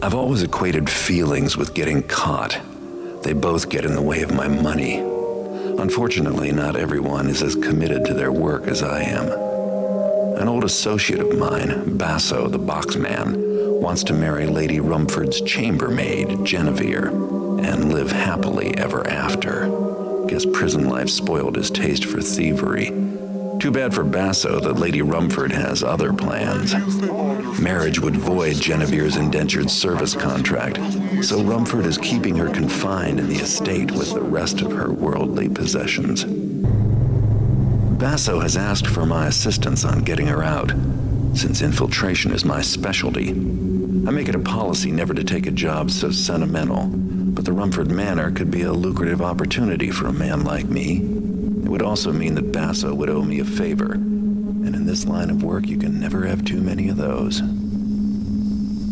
I've always equated feelings with getting caught. They both get in the way of my money. Unfortunately, not everyone is as committed to their work as I am. An old associate of mine, Basso the boxman, wants to marry Lady Rumford's chambermaid, Genevieve, and live happily ever after. Guess prison life spoiled his taste for thievery. Too bad for Basso that Lady Rumford has other plans. Marriage would void Genevieve's indentured service contract, so Rumford is keeping her confined in the estate with the rest of her worldly possessions. Basso has asked for my assistance on getting her out, since infiltration is my specialty. I make it a policy never to take a job so sentimental, but the Rumford Manor could be a lucrative opportunity for a man like me. It would also mean that Basso would owe me a favor, and in this line of work you can never have too many of those.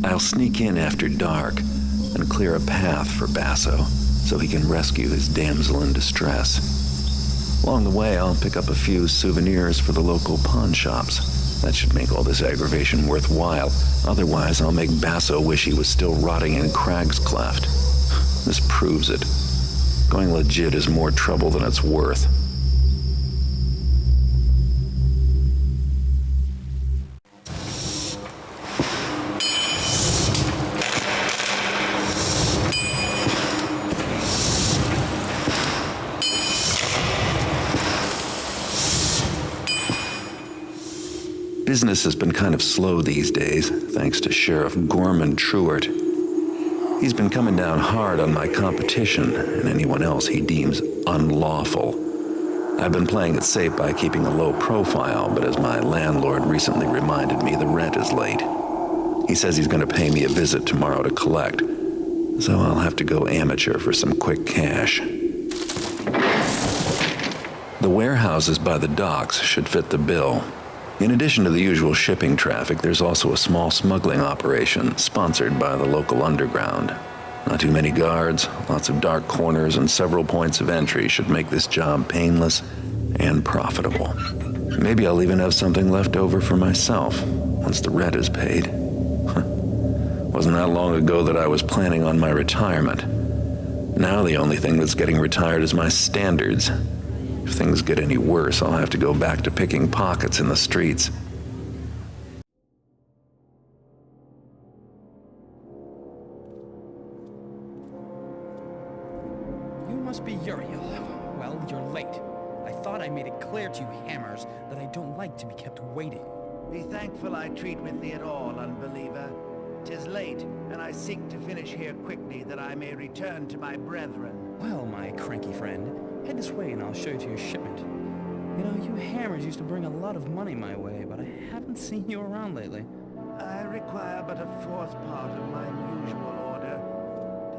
I'll sneak in after dark and clear a path for Basso so he can rescue his damsel in distress. Along the way, I'll pick up a few souvenirs for the local pawn shops. That should make all this aggravation worthwhile. Otherwise, I'll make Basso wish he was still rotting in Crag's Cleft. This proves it. Going legit is more trouble than it's worth. Business has been kind of slow these days, thanks to Sheriff Gorman Truart. He's been coming down hard on my competition and anyone else he deems unlawful. I've been playing it safe by keeping a low profile, but as my landlord recently reminded me, the rent is late. He says he's going to pay me a visit tomorrow to collect, so I'll have to go amateur for some quick cash. The warehouses by the docks should fit the bill. In addition to the usual shipping traffic, there's also a small smuggling operation sponsored by the local underground. Not too many guards, lots of dark corners, and several points of entry should make this job painless and profitable. Maybe I'll even have something left over for myself once the rent is paid. Wasn't that long ago that I was planning on my retirement. Now the only thing that's getting retired is my standards. If things get any worse, I'll have to go back to picking pockets in the streets. You must be Uriel. Well, you're late. I thought I made it clear to you hammers that I don't like to be kept waiting. Be thankful I treat with thee at all, unbeliever. 'Tis late, and I seek to finish here quickly that I may return to my brethren. Well, my cranky friend, head this way and I'll show you to your shipment. You know, you hammers used to bring a lot of money my way, but I haven't seen you around lately. I require but a fourth part of my usual order.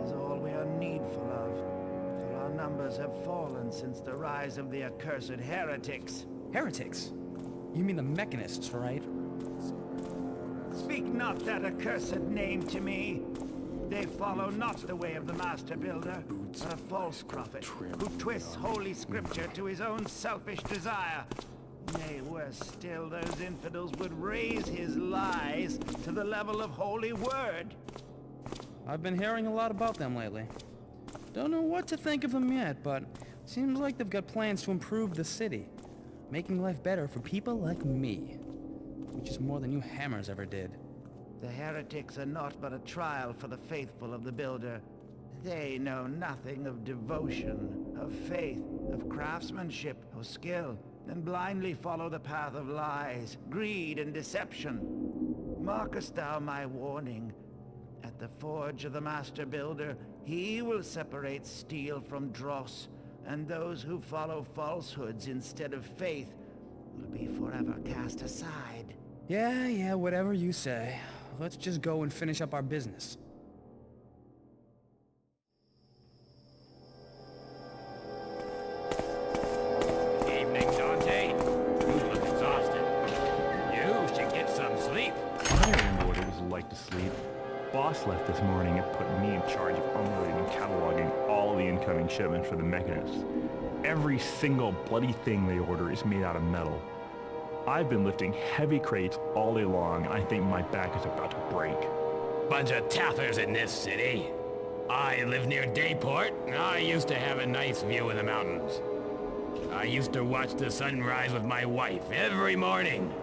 'Tis all we are needful of, for our numbers have fallen since the rise of the accursed heretics. Heretics? You mean the Mechanists, right? Speak not that accursed name to me. They follow not the way of the Master Builder, but a false prophet who twists Holy Scripture to his own selfish desire. Nay, worse still, those infidels would raise his lies to the level of Holy Word. I've been hearing a lot about them lately. Don't know what to think of them yet, but seems like they've got plans to improve the city, making life better for people like me, which is more than you hammers ever did. The heretics are naught but a trial for the faithful of the Builder. They know nothing of devotion, of faith, of craftsmanship, or skill, and blindly follow the path of lies, greed, and deception. Markest thou my warning? At At the forge of the master builder, he will separate steel from dross, and those who follow falsehoods instead of faith will be forever cast aside. Yeah, whatever you say. Let's just go and finish up our business. Evening, Dante. You look exhausted. You should get some sleep. I remember what it was like to sleep. Boss left this morning and put me in charge of unloading and cataloging all the incoming shipments for the Mechanists. Every single bloody thing they order is made out of metal. I've been lifting heavy crates all day long, and I think my back is about to break. Bunch of taffers in this city. I live near Dayport, and I used to have a nice view of the mountains. I used to watch the sunrise with my wife every morning.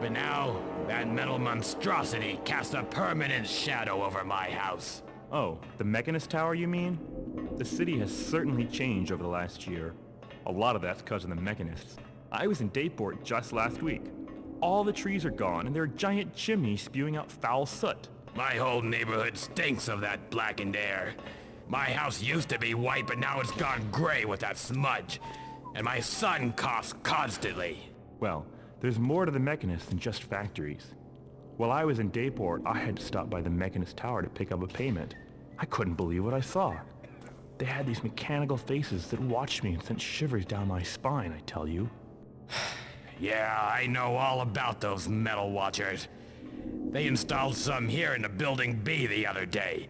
But now, that metal monstrosity casts a permanent shadow over my house. Oh, the Mechanist Tower, you mean? The city has certainly changed over the last year. A lot of that's because of the Mechanists. I was in Dayport just last week. All the trees are gone, and there are giant chimneys spewing out foul soot. My whole neighborhood stinks of that blackened air. My house used to be white, but now it's gone gray with that smudge. And my son coughs constantly. Well, there's more to the Mechanists than just factories. While I was in Dayport, I had to stop by the Mechanist Tower to pick up a payment. I couldn't believe what I saw. They had these mechanical faces that watched me and sent shivers down my spine, I tell you. Yeah, I know all about those metal watchers. They installed some here in the Building B the other day.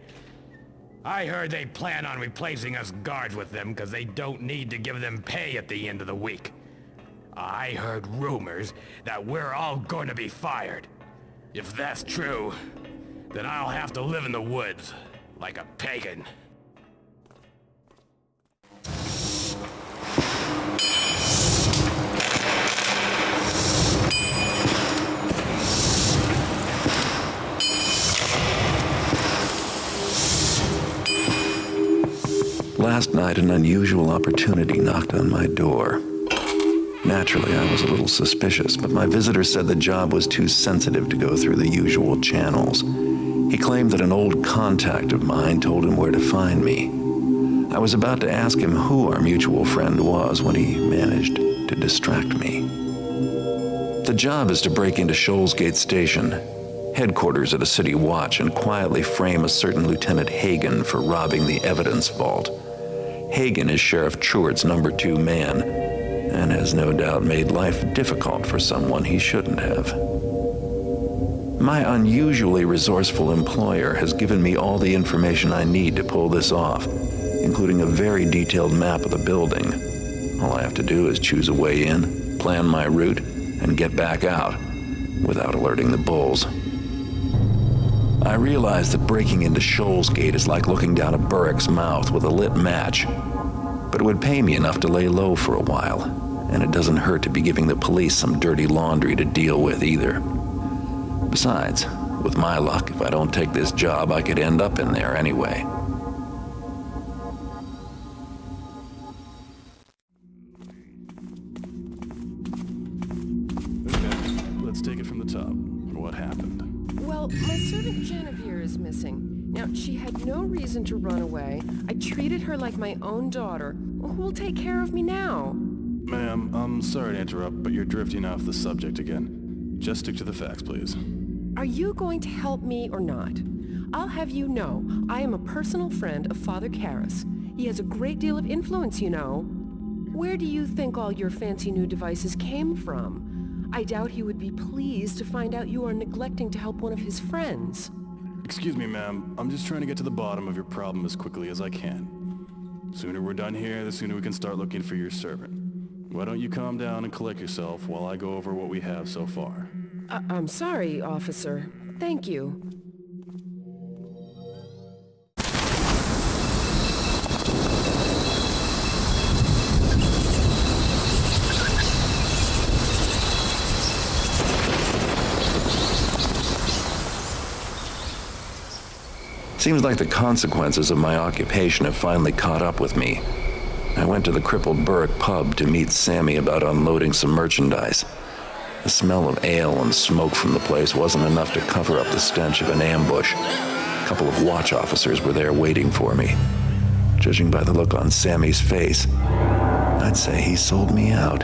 I heard they plan on replacing us guards with them because they don't need to give them pay at the end of the week. I heard rumors that we're all going to be fired. If that's true, then I'll have to live in the woods like a pagan. Last night, an unusual opportunity knocked on my door. Naturally, I was a little suspicious, but my visitor said the job was too sensitive to go through the usual channels. He claimed that an old contact of mine told him where to find me. I was about to ask him who our mutual friend was when he managed to distract me. The job is to break into Shoalsgate Station, headquarters of the City Watch, and quietly frame a certain Lieutenant Hagen for robbing the evidence vault. Hagen is Sheriff Truart's number 2 man, and has no doubt made life difficult for someone he shouldn't have. My unusually resourceful employer has given me all the information I need to pull this off, including a very detailed map of the building. All I have to do is choose a way in, plan my route, and get back out, without alerting the bulls. I realize that breaking into Shoalsgate is like looking down a burrick's mouth with a lit match, but it would pay me enough to lay low for a while, and it doesn't hurt to be giving the police some dirty laundry to deal with either. Besides, with my luck, if I don't take this job, I could end up in there anyway. Okay, let's take it from the top. What happened? Well, my servant Genevieve is missing. Now, she had no reason to run away. I treated her like my own daughter. Who will take care of me now? Ma'am, I'm sorry to interrupt, but you're drifting off the subject again. Just stick to the facts, please. Are you going to help me or not? I'll have you know, I am a personal friend of Father Karras. He has a great deal of influence, you know. Where do you think all your fancy new devices came from? I doubt he would be pleased to find out you are neglecting to help one of his friends. Excuse me, ma'am. I'm just trying to get to the bottom of your problem as quickly as I can. The sooner we're done here, the sooner we can start looking for your servant. Why don't you calm down and collect yourself while I go over what we have so far? I'm sorry, officer. Thank you. Seems like the consequences of my occupation have finally caught up with me. I went to the crippled Burrick pub to meet Sammy about unloading some merchandise. The smell of ale and smoke from the place wasn't enough to cover up the stench of an ambush. A couple of watch officers were there waiting for me. Judging by the look on Sammy's face, I'd say he sold me out.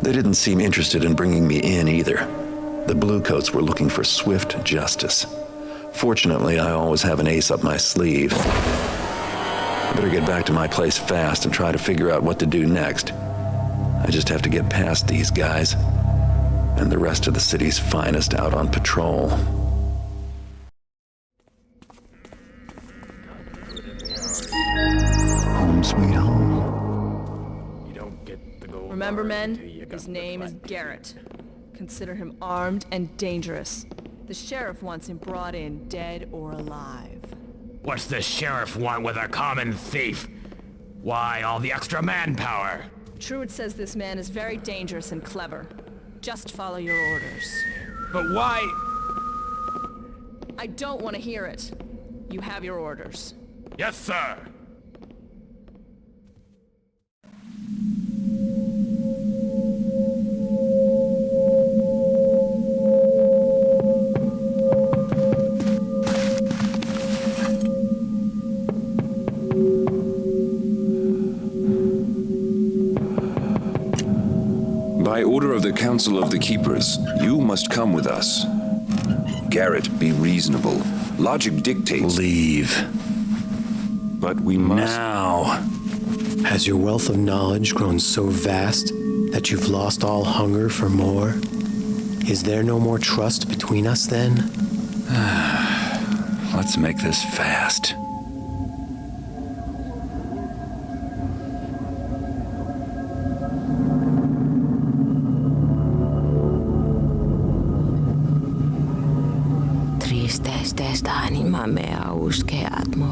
They didn't seem interested in bringing me in either. The Bluecoats were looking for swift justice. Fortunately, I always have an ace up my sleeve. I better get back to my place fast and try to figure out what to do next. I just have to get past these guys and the rest of the city's finest out on patrol. Home sweet home. You don't get the gold Remember, bar men, until you got his the name is black. Garrett. Consider him armed and dangerous. The sheriff wants him brought in, dead or alive. What's the sheriff want with a common thief? Why all the extra manpower? Truart says this man is very dangerous and clever. Just follow your orders. But why? I don't want to hear it. You have your orders. Yes, sir. By order of the Council of the Keepers, you must come with us. Garrett, be reasonable. Logic dictates. Leave. But we must. Now. Has your wealth of knowledge grown so vast that you've lost all hunger for more? Is there no more trust between us then? Let's make this fast.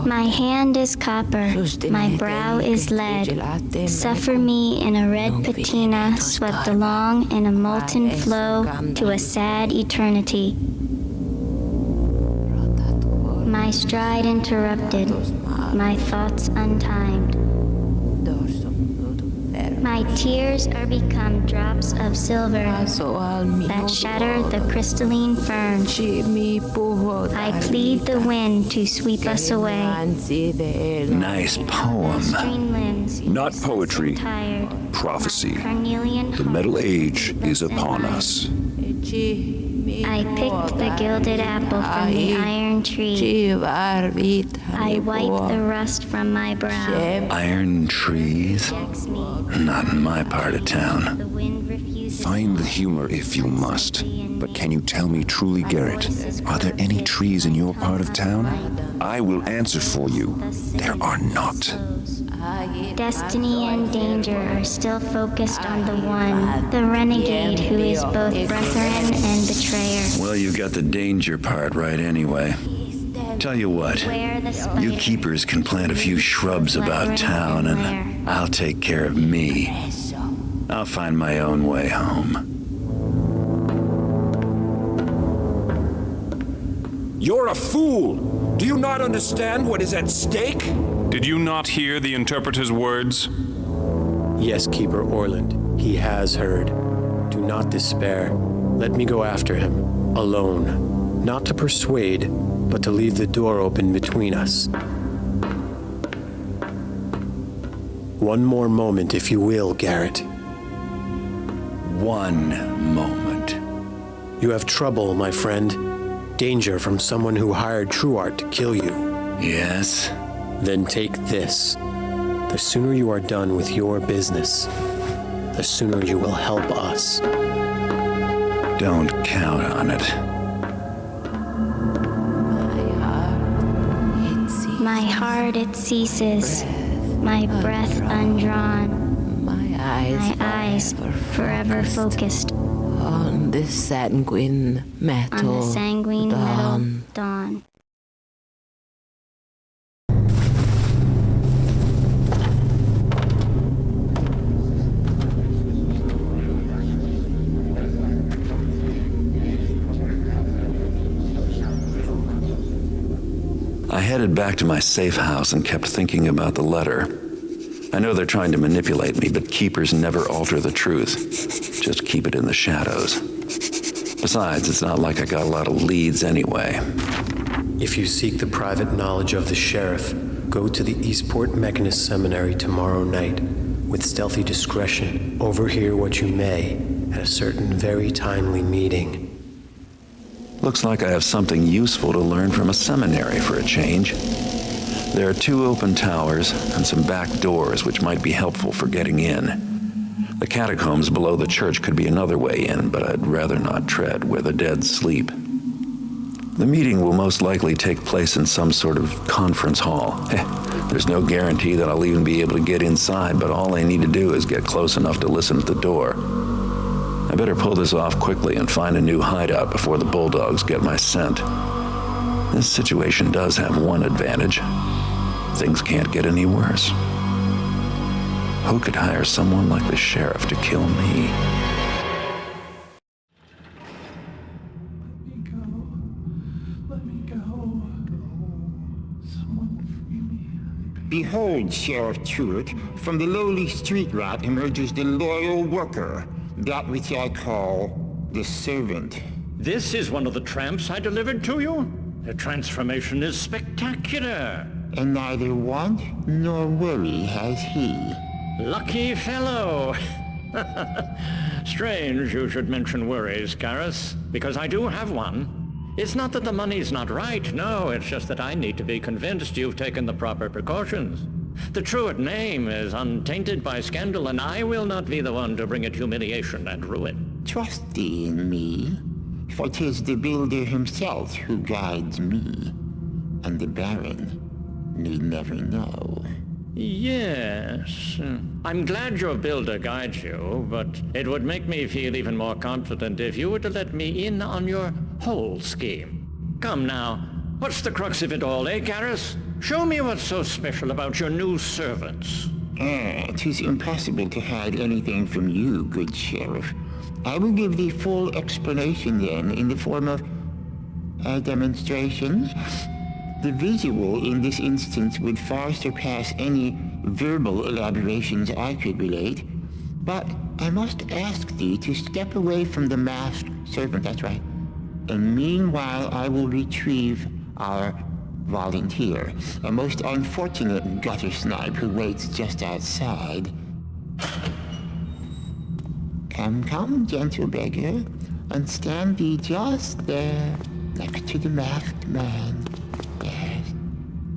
My hand is copper, my brow is lead. Suffer me in a red patina swept along in a molten flow to a sad eternity. My stride interrupted, my thoughts untimed. My tears are become drops of silver that shatter the crystalline fern. I plead the wind to sweep us away. Nice poem. Stream limbs, Not poetry, tired. prophecy. Carnelian The Metal Age is upon us. I picked the gilded apple from the iron tree. I wipe the rust from my brow. Iron trees? Rejects me. Not in my part of town. The wind refuses. Find the humor if you must. But can you tell me truly, Garrett, are there any trees in your part of town? I will answer for you. There are not. Destiny and danger are still focused on the one, the renegade who is both brethren and betrayer. Well, you got the danger part right anyway. Tell you what, Where the spider you keepers can plant a few shrubs about town and I'll take care of me. I'll find my own way home. You're a fool! Do you not understand what is at stake? Did you not hear the interpreter's words? Yes, Keeper Orland, he has heard. Do not despair. Let me go after him, alone. Not to persuade, but to leave the door open between us. One more moment, if you will, Garrett. One moment. You have trouble, my friend. Danger from someone who hired Truart to kill you. Yes? Then take this. The sooner you are done with your business, the sooner you will help us. Don't count on it. My heart it ceases, my breath undrawn, my eyes forever focused on the sanguine metal dawn. I headed back to my safe house and kept thinking about the letter. I know they're trying to manipulate me, but keepers never alter the truth. Just keep it in the shadows. Besides, it's not like I got a lot of leads anyway. If you seek the private knowledge of the sheriff, go to the Eastport Mechanist Seminary tomorrow night. With stealthy discretion, overhear what you may at a certain very timely meeting. Looks like I have something useful to learn from a seminary for a change. There are 2 open towers and some back doors which might be helpful for getting in. The catacombs below the church could be another way in, but I'd rather not tread where the dead sleep. The meeting will most likely take place in some sort of conference hall. There's no guarantee that I'll even be able to get inside, but all I need to do is get close enough to listen at the door. I better pull this off quickly and find a new hideout before the bulldogs get my scent. This situation does have one advantage. Things can't get any worse. Who could hire someone like the sheriff to kill me? Behold, Sheriff Truart, from the lowly street rat emerges the loyal worker, that which I call the servant. This is one of the tramps I delivered to you? The transformation is spectacular. And neither want nor worry has he. Lucky fellow. Strange you should mention worries, Karras, because I do have one. It's not that the money's not right, no, it's just that I need to be convinced you've taken the proper precautions. The Truart name is untainted by scandal, and I will not be the one to bring it humiliation and ruin. Trust thee in me, for 'tis the builder himself who guides me, and the Baron need never know. Yes. I'm glad your builder guides you, but it would make me feel even more confident if you were to let me in on your whole scheme. Come now, what's the crux of it all, eh, Karras? Show me what's so special about your new servants. 'Tis impossible to hide anything from you, good sheriff. I will give thee full explanation then in the form of demonstrations. The visual in this instance would far surpass any verbal elaborations I could relate, but I must ask thee to step away from the masked servant, that's right. And meanwhile I will retrieve our volunteer, a most unfortunate gutter snipe who waits just outside. Come, gentle beggar, and stand thee just there, next to the masked man. Yes.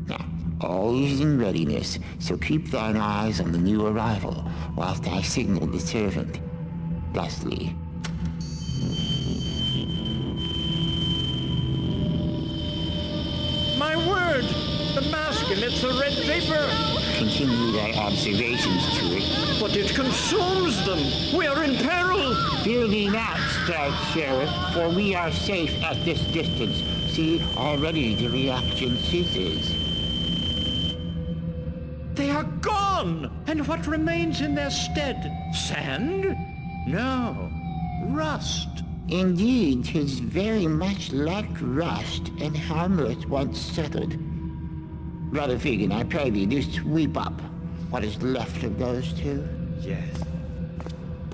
Now, all is in readiness, so keep thine eyes on the new arrival, whilst I signal the servant. Thusly. My word! The mask emits a red vapor! Continue thy observations, Truart. But it consumes them! We are in peril! Fear thee not, stout sheriff, for we are safe at this distance. See, already the reaction ceases. They are gone! And what remains in their stead? Sand? No. Rust. Indeed, 'tis very much like rust and harmless once settled. Brother Fegan, I pray thee, do sweep up what is left of those two. Yes.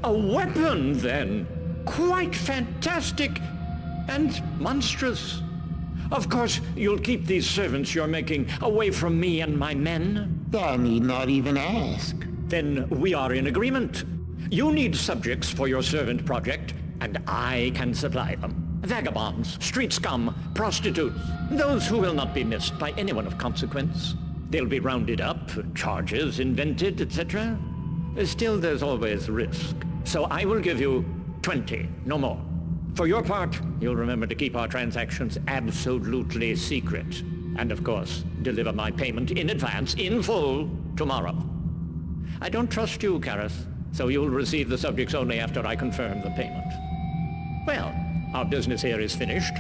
A weapon, then! Quite fantastic and monstrous. Of course, you'll keep these servants you're making away from me and my men? Thou need not even ask. Then we are in agreement. You need subjects for your servant project, and I can supply them. Vagabonds, street scum, prostitutes, those who will not be missed by anyone of consequence. They'll be rounded up, charges invented, etc. Still, there's always risk. So I will give you 20, no more. For your part, you'll remember to keep our transactions absolutely secret. And of course, deliver my payment in advance, in full, tomorrow. I don't trust you, Karras, so you'll receive the subjects only after I confirm the payment. Well, our business here is finished.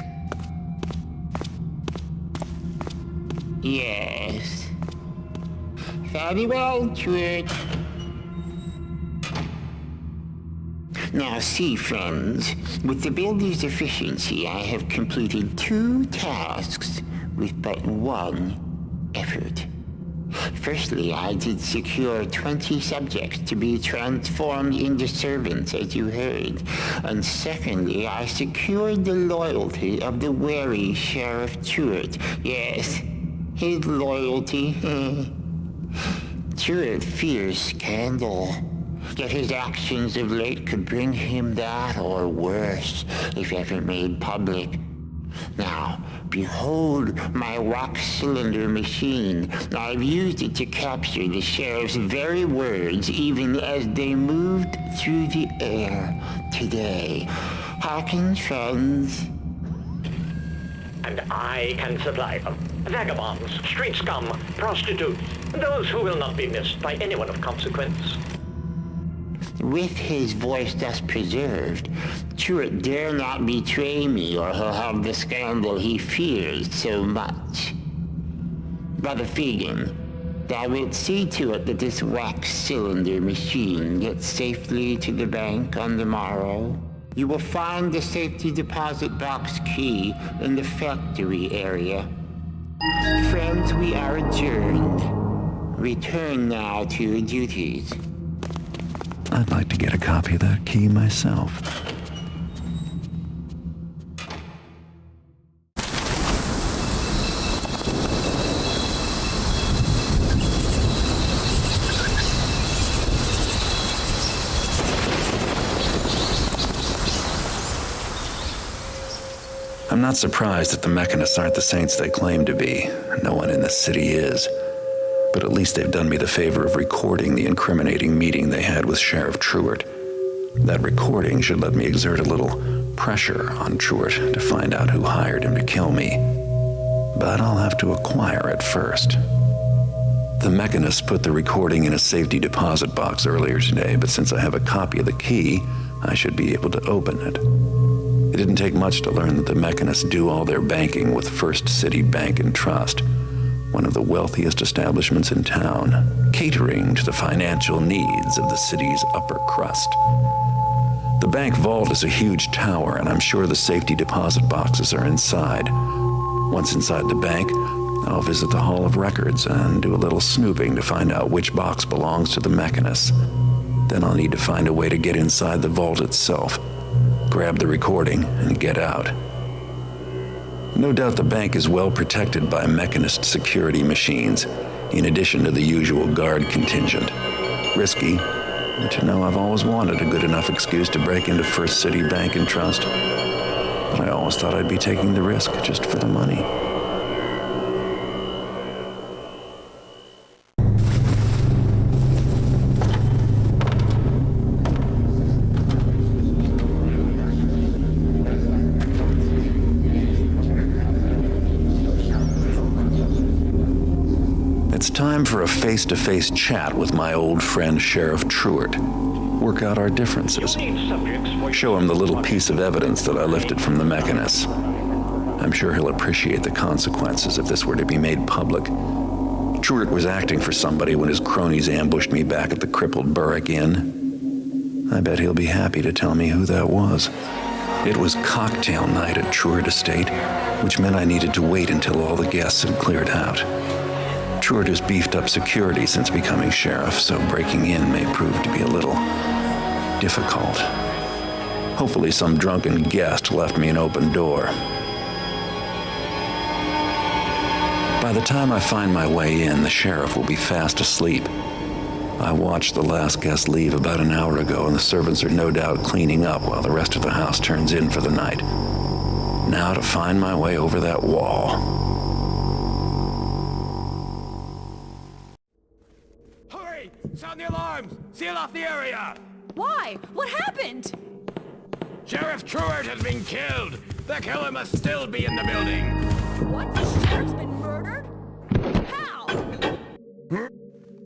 Yes. Very well, Truart. Now see, friends, with the builder's efficiency, I have completed 2 tasks with but 1 effort. Firstly, I did secure 20 subjects to be transformed into servants, as you heard. And secondly, I secured the loyalty of the wary Sheriff Truart. Yes, his loyalty. Truart fears scandal. Yet his actions of late could bring him that or worse, if ever made public. Now, behold my wax cylinder machine. I've used it to capture the sheriff's very words even as they moved through the air today. Hearken, friends. And I can supply them. Vagabonds, street scum, prostitutes, those who will not be missed by anyone of consequence. With his voice thus preserved, Truart dare not betray me, or he'll have the scandal he fears so much. Brother Fegan, thou wilt see to it that this wax cylinder machine gets safely to the bank on the morrow. You will find the safety deposit box key in the factory area. Friends, we are adjourned. Return now to your duties. I'd like to get a copy of that key myself. I'm not surprised that the Mechanists aren't the saints they claim to be. No one in the city is. But at least they've done me the favor of recording the incriminating meeting they had with Sheriff Truart. That recording should let me exert a little pressure on Truart to find out who hired him to kill me. But I'll have to acquire it first. The Mechanists put the recording in a safety deposit box earlier today, but since I have a copy of the key, I should be able to open it. It didn't take much to learn that the Mechanists do all their banking with First City Bank and Trust, one of the wealthiest establishments in town, catering to the financial needs of the city's upper crust. The bank vault is a huge tower, and I'm sure the safety deposit boxes are inside. Once inside the bank, I'll visit the Hall of Records and do a little snooping to find out which box belongs to the Mechanists. Then I'll need to find a way to get inside the vault itself, grab the recording, and get out. No doubt the bank is well protected by Mechanist security machines, in addition to the usual guard contingent. Risky, but you know I've always wanted a good enough excuse to break into First City Bank and Trust. But I always thought I'd be taking the risk just for the money. Time for a face-to-face chat with my old friend Sheriff Truart. Work out our differences. Show him the little piece of evidence that I lifted from the Mechanists. I'm sure he'll appreciate the consequences if this were to be made public. Truart was acting for somebody when his cronies ambushed me back at the crippled Burrick Inn. I bet he'll be happy to tell me who that was. It was cocktail night at Truart Estate, which meant I needed to wait until all the guests had cleared out. Truart has beefed up security since becoming sheriff, so breaking in may prove to be a little difficult. Hopefully some drunken guest left me an open door. By the time I find my way in, the sheriff will be fast asleep. I watched the last guest leave about an hour ago, and the servants are no doubt cleaning up while the rest of the house turns in for the night. Now to find my way over that wall. Sound the alarms! Seal off the area! Why? What happened? Sheriff Truart has been killed! The killer must still be in the building! What? The sheriff's been murdered? How?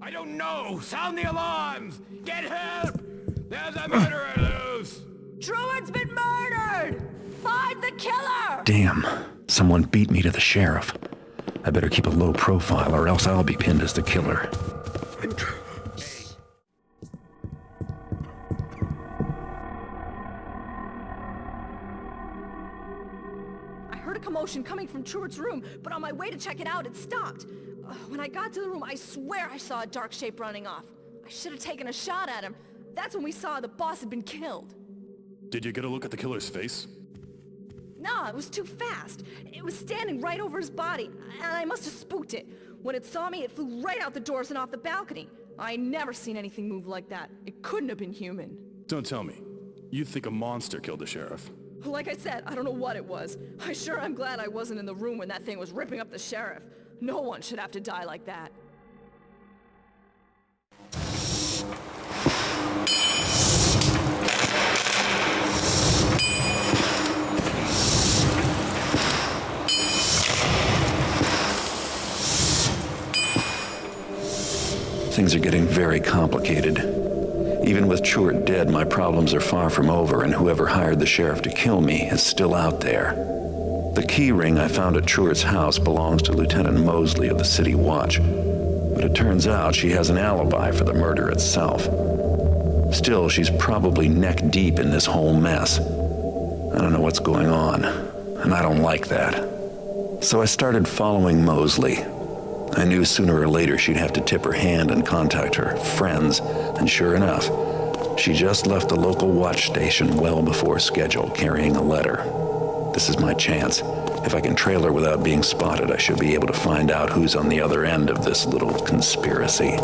I don't know! Sound the alarms! Get help! There's a murderer loose! Truart's been murdered! Find the killer! Damn. Someone beat me to the sheriff. I better keep a low profile or else I'll be pinned as the killer. Commotion coming from Truart's room, but on my way to check it out, it stopped. When I got to the room, I swear I saw a dark shape running off. I should have taken a shot at him. That's when we saw the boss had been killed. Did you get a look at the killer's face? No, it was too fast. It was standing right over his body, and I must have spooked it. When it saw me, it flew right out the doors and off the balcony. I never seen anything move like that. It couldn't have been human. Don't tell me. You think a monster killed the sheriff? Like I said, I don't know what it was. I'm glad I wasn't in the room when that thing was ripping up the sheriff. No one should have to die like that. Things are getting very complicated. Even with Truart dead, my problems are far from over, and whoever hired the sheriff to kill me is still out there. The key ring I found at Truart's house belongs to Lieutenant Mosley of the City Watch, but it turns out she has an alibi for the murder itself. Still, she's probably neck deep in this whole mess. I don't know what's going on, and I don't like that. So I started following Mosley. I knew sooner or later she'd have to tip her hand and contact her friends, and sure enough, she just left the local watch station well before schedule, carrying a letter. This is my chance. If I can trail her without being spotted, I should be able to find out who's on the other end of this little conspiracy.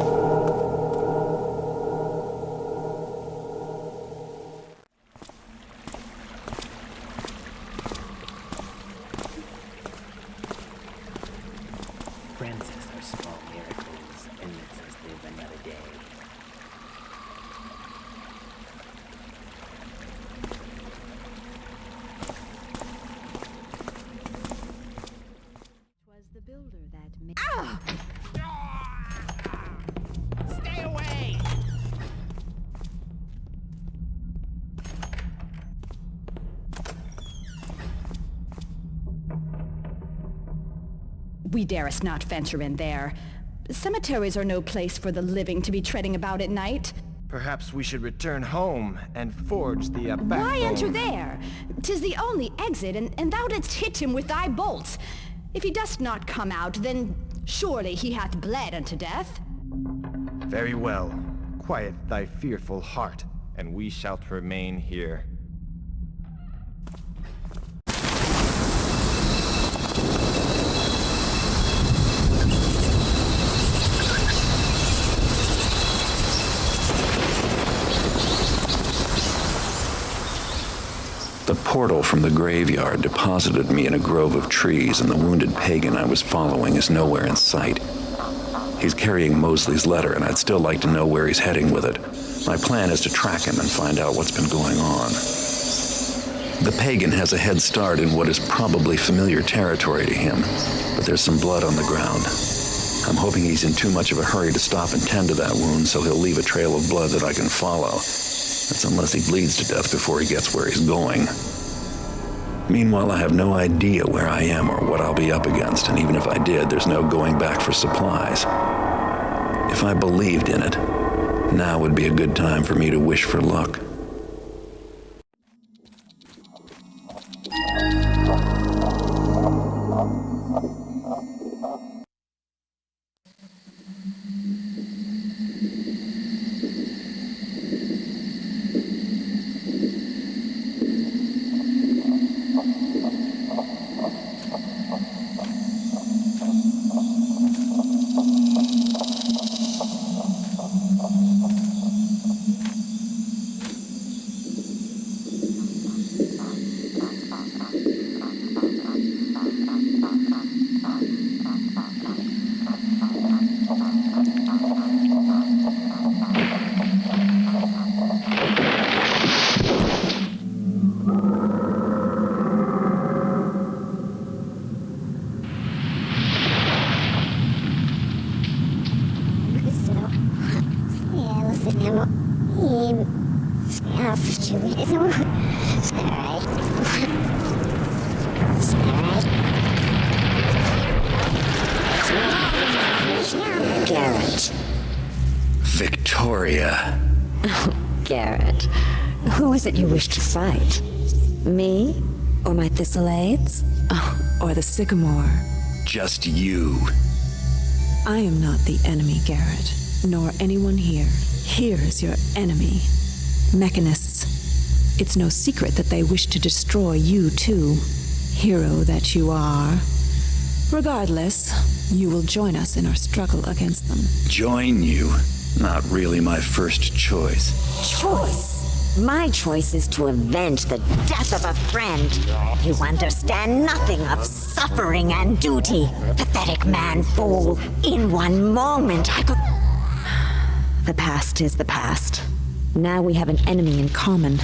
Stay away! We darest not venture in there. Cemeteries are no place for the living to be treading about at night. Perhaps we should return home and forge the backbone. Why enter there? 'Tis the only exit, and thou didst hit him with thy bolts. If he dost not come out, then surely he hath bled unto death. Very well. Quiet thy fearful heart, and we shall remain here. The portal from the graveyard deposited me in a grove of trees, and the wounded pagan I was following is nowhere in sight. He's carrying Mosley's letter, and I'd still like to know where he's heading with it. My plan is to track him and find out what's been going on. The pagan has a head start in what is probably familiar territory to him, but there's some blood on the ground. I'm hoping he's in too much of a hurry to stop and tend to that wound, so he'll leave a trail of blood that I can follow. That's unless he bleeds to death before he gets where he's going. Meanwhile, I have no idea where I am or what I'll be up against, and even if I did, there's no going back for supplies. If I believed in it, now would be a good time for me to wish for luck. Garrett. Viktoria. Oh, Garrett. Who is it you wish to fight? Me? Or my Thistlades? Oh, or the Sycamore? Just you. I am not the enemy, Garrett, nor anyone here. Here is your enemy, Mechanists. It's no secret that they wish to destroy you, too, hero that you are. Regardless, you will join us in our struggle against them. Join you? Not really my first choice. Choice? My choice is to avenge the death of a friend. You understand nothing of suffering and duty. Pathetic man fool. In one moment I could... The past is the past. Now we have an enemy in common.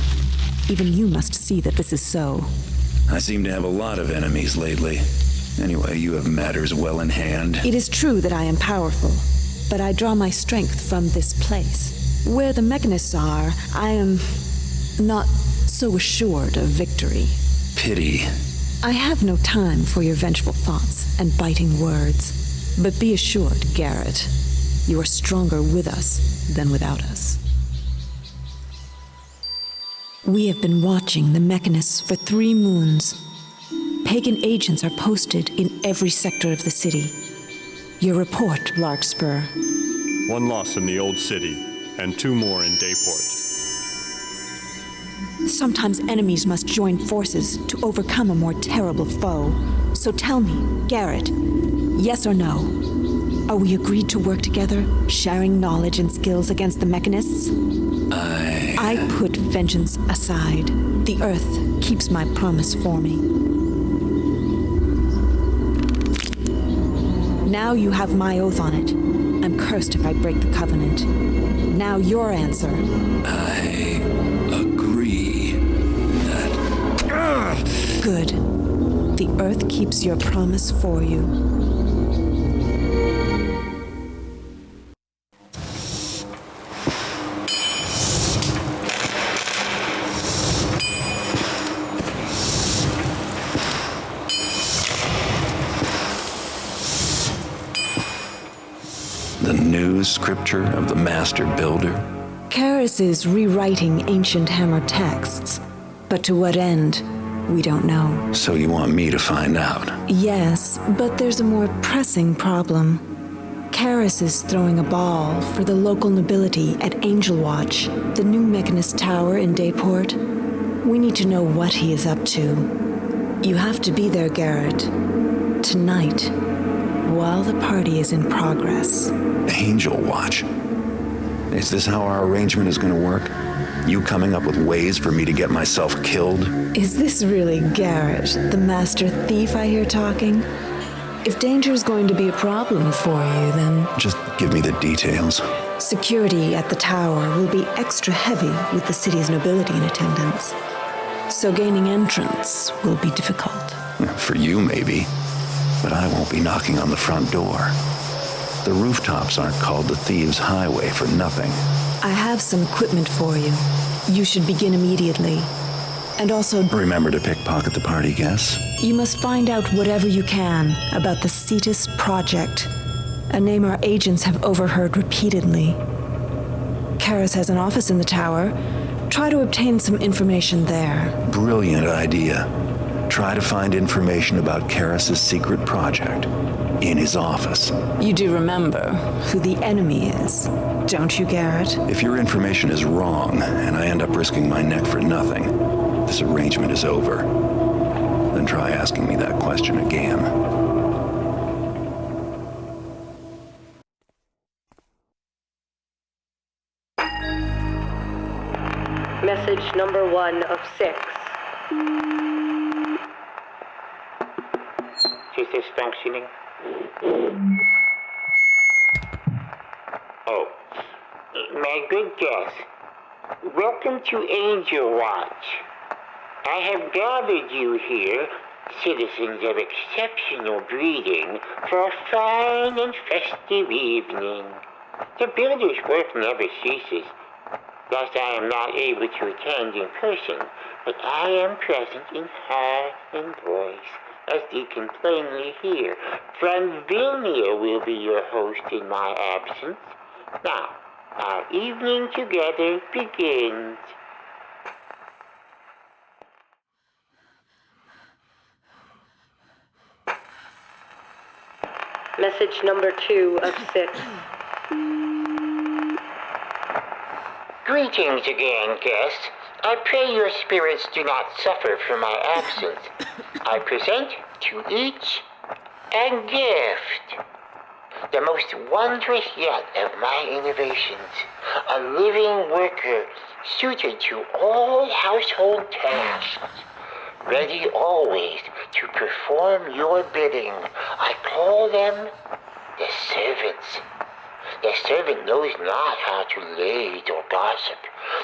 Even you must see that this is so. I seem to have a lot of enemies lately. Anyway, you have matters well in hand. It is true that I am powerful, but I draw my strength from this place. Where the Mechanists are, I am not so assured of victory. Pity. I have no time for your vengeful thoughts and biting words. But be assured, Garrett, you are stronger with us than without us. We have been watching the Mechanists for 3 moons. Pagan agents are posted in every sector of the city. Your report, Larkspur. 1 loss in the old city, and 2 more in Dayport. Sometimes enemies must join forces to overcome a more terrible foe. So tell me, Garrett, yes or no? Are we agreed to work together, sharing knowledge and skills against the Mechanists? I put vengeance aside. The Earth keeps my promise for me. Now you have my oath on it. I'm cursed if I break the covenant. Now your answer. I agree that... Good. The Earth keeps your promise for you. The new scripture of the Master Builder? Karras is rewriting ancient Hammer texts, but to what end, we don't know. So you want me to find out? Yes, but there's a more pressing problem. Karras is throwing a ball for the local nobility at Angel Watch, the new Mechanist tower in Dayport. We need to know what he is up to. You have to be there, Garrett. Tonight, while the party is in progress. Angel Watch? Is this how our arrangement is going to work? You coming up with ways for me to get myself killed? Is this really Garrett, the master thief I hear talking? If danger is going to be a problem for you, then... Just give me the details. Security at the tower will be extra heavy with the city's nobility in attendance. So gaining entrance will be difficult. For you, maybe. But I won't be knocking on the front door. The rooftops aren't called the Thieves' Highway for nothing. I have some equipment for you. You should begin immediately. And also... Remember to pickpocket the party guests? You must find out whatever you can about the Cetus Project, a name our agents have overheard repeatedly. Karras has an office in the tower. Try to obtain some information there. Brilliant idea. Try to find information about Karras' secret project in his office. You do remember who the enemy is, don't you, Garrett? If your information is wrong, and I end up risking my neck for nothing, this arrangement is over. Then try asking me that question again. Message number 1 of 6. Is this functioning? Oh, my good guest, welcome to Angel Watch. I have gathered you here, citizens of exceptional breeding, for a fine and festive evening. The builder's work never ceases. Thus I am not able to attend in person, but I am present in heart and voice, as you can plainly hear. From Vilnia will be your host in my absence. Now, our evening together begins. Message number 2 of 6. Greetings again, guests. I pray your spirits do not suffer from my absence. I present to each a gift. The most wondrous yet of my innovations. A living worker suited to all household tasks. Ready always to perform your bidding. I call them the servants. The servant knows not how to lade or gossip.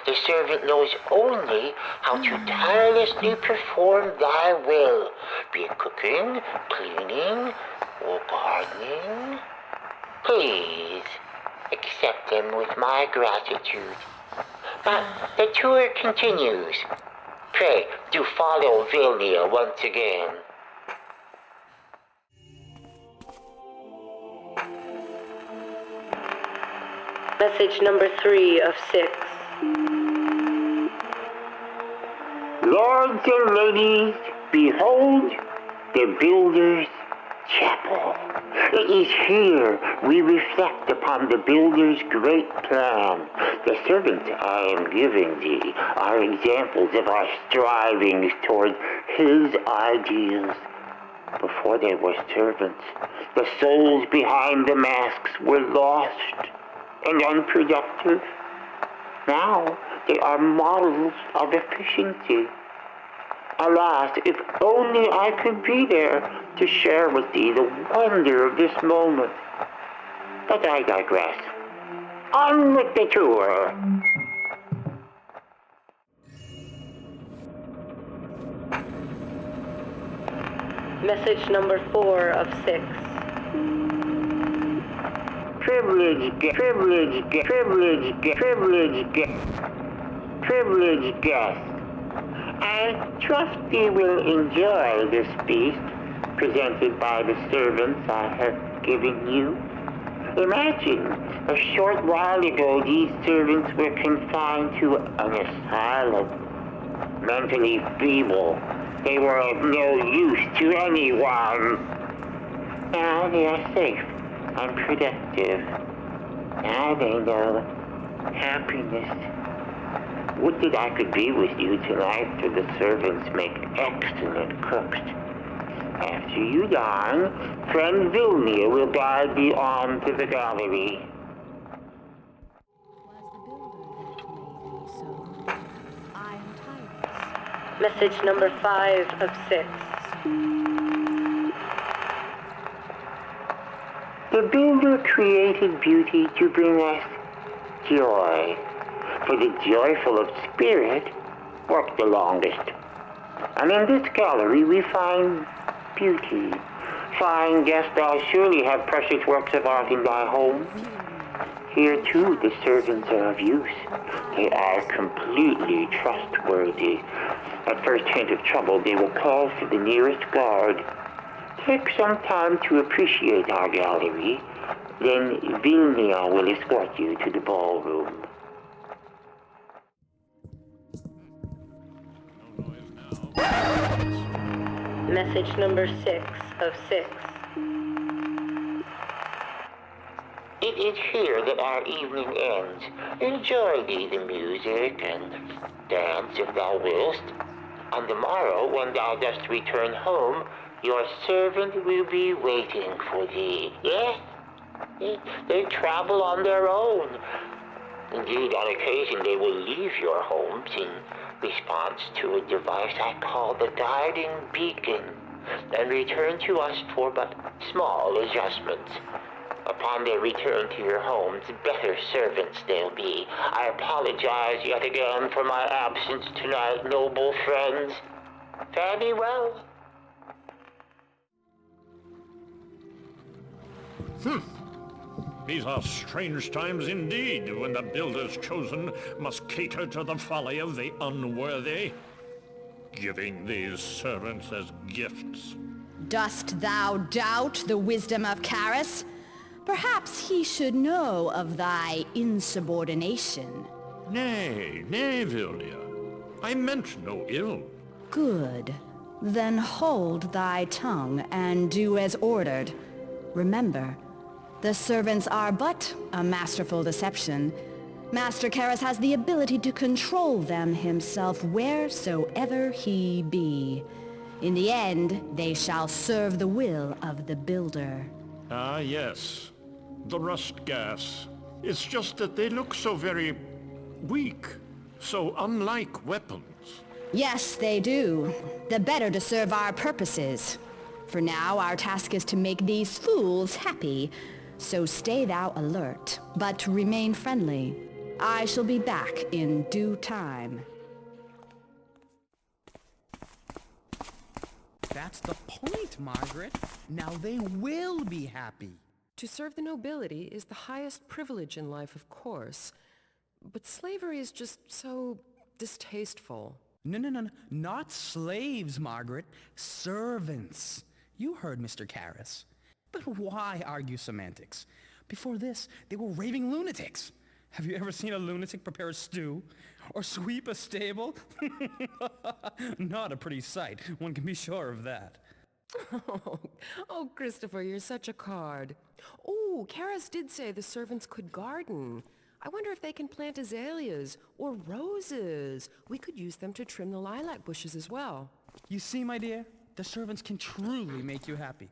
The servant knows only how to tirelessly perform thy will, be it cooking, cleaning, or gardening. Please accept them with my gratitude. But the tour continues. Pray do follow Vilnia once again. Message number 3 of 6. Lords and ladies, behold the Builder's Chapel. It is here we reflect upon the Builder's great plan. The servants I am giving thee are examples of our strivings toward his ideals. Before they were servants, the souls behind the masks were lost and unproductive. Now they are models of efficiency. Alas, if only I could be there to share with thee the wonder of this moment. But I digress. On with the tour. Message number 4 of 6. Privileged guest. I trust thee will enjoy this feast presented by the servants I have given you. Imagine, a short while ago these servants were confined to an asylum. Mentally feeble, they were of no use to anyone. Now they are safe and productive. Now they know happiness. Would that I could be with you tonight, for the servants make excellent cooks. After you dine, friend Vilnia will guide thee on to the gallery. Message number 5 of 6. The Builder created beauty to bring us joy. For the joyful of spirit work the longest. And in this gallery we find beauty. Fine guest, thou surely have precious works of art in thy home. Here too the servants are of use. They are completely trustworthy. At first hint of trouble they will call for the nearest guard. Take some time to appreciate our gallery, then Vilnia will escort you to the ballroom. Message number 6 of 6. It is here that our evening ends. Enjoy thee the music and dance if thou willst. On the morrow, when thou dost return home, your servant will be waiting for thee. Yes, they travel on their own. Indeed, on occasion they will leave your homes in response to a device I call the guiding beacon, and return to us for but small adjustments. Upon their return to your homes, better servants they'll be. I apologize yet again for my absence tonight, noble friends. Fare thee well. These are strange times indeed, when the Builder's chosen must cater to the folly of the unworthy, giving these servants as gifts. Dost thou doubt the wisdom of Karras? Perhaps he should know of thy insubordination. Nay, Vilnia. I meant no ill. Good. Then hold thy tongue and do as ordered. Remember, the servants are but a masterful deception. Master Karras has the ability to control them himself wheresoever he be. In the end, they shall serve the will of the builder. Ah, yes. The rust gas. It's just that they look so very weak, so unlike weapons. Yes, they do. The better to serve our purposes. For now, our task is to make these fools happy. So stay thou alert, but remain friendly. I shall be back in due time. That's the point, Margaret. Now they will be happy. To serve the nobility is the highest privilege in life, of course. But slavery is just so distasteful. No. Not slaves, Margaret. Servants. You heard Mr. Karras. But why argue semantics? Before this, they were raving lunatics. Have you ever seen a lunatic prepare a stew? Or sweep a stable? Not a pretty sight, one can be sure of that. Oh, Christopher, you're such a card. Oh, Karras did say the servants could garden. I wonder if they can plant azaleas or roses. We could use them to trim the lilac bushes as well. You see, my dear, the servants can truly make you happy.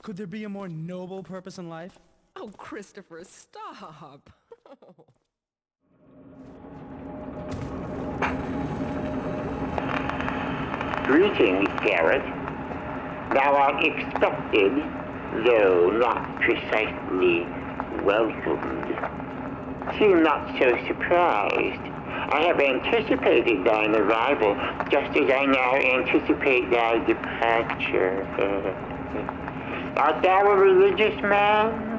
Could there be a more noble purpose in life? Oh, Christopher, stop. Greetings, Garrett. Thou art expected, though not precisely welcomed. Seem not so surprised. I have anticipated thine arrival, just as I now anticipate thy departure. Art thou a religious man?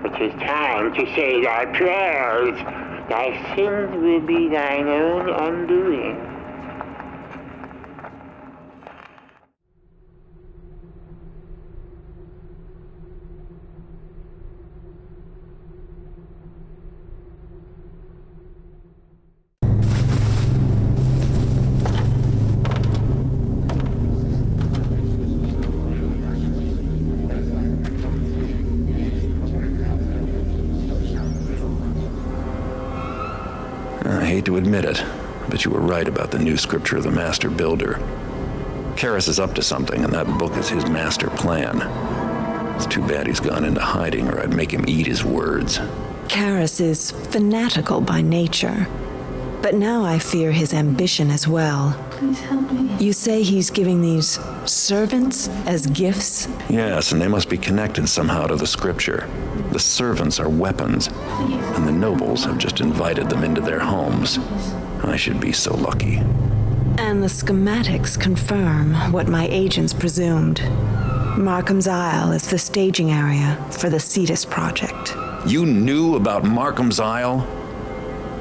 It is time to say thy prayers. Thy sins will be thine own undoing. I hate to admit it, but you were right about the new scripture of the Master Builder. Karras is up to something, and that book is his master plan. It's too bad he's gone into hiding, or I'd make him eat his words. Karras is fanatical by nature, but now I fear his ambition as well. Please help me. You say he's giving these servants as gifts? Yes, and they must be connected somehow to the scripture. The servants are weapons, and the nobles have just invited them into their homes. I should be so lucky. And the schematics confirm what my agents presumed. Markham's Isle is the staging area for the Cetus project. You knew about Markham's Isle?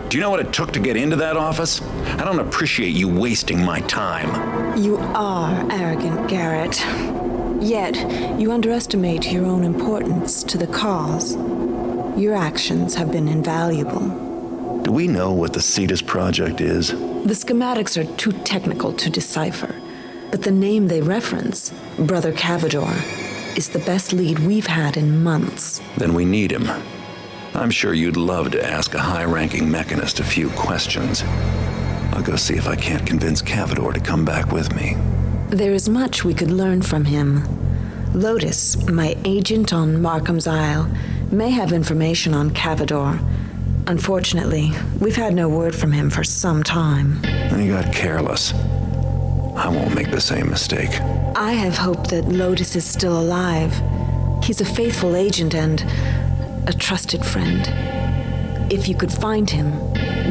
Do you know what it took to get into that office? I don't appreciate you wasting my time. You are arrogant, Garrett. Yet, you underestimate your own importance to the cause. Your actions have been invaluable. Do we know what the Cetus project is? The schematics are too technical to decipher, but the name they reference, Brother Cavador, is the best lead we've had in months. Then we need him. I'm sure you'd love to ask a high-ranking mechanist a few questions. I'll go see if I can't convince Cavador to come back with me. There is much we could learn from him. Lotus, my agent on Markham's Isle, may have information on Cavador. Unfortunately, we've had no word from him for some time. And he got careless. I won't make the same mistake. I have hope that Lotus is still alive. He's a faithful agent and a trusted friend. If you could find him,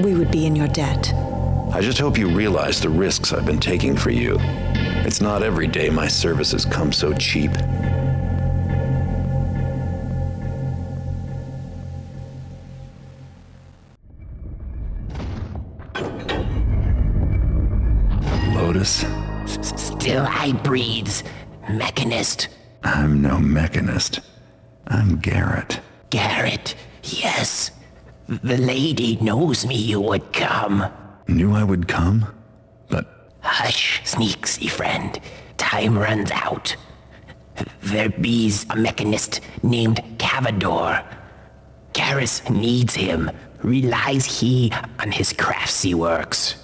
we would be in your debt. I just hope you realize the risks I've been taking for you. It's not every day my services come so cheap. Lotus? Still I breathes, Mechanist. I'm no mechanist. I'm Garrett. Garrett, yes. The lady knows me you would come. Knew I would come? But... Hush, sneaksy friend. Time runs out. There be's a mechanist named Cavador. Karras needs him. Relies he on his craftsy works.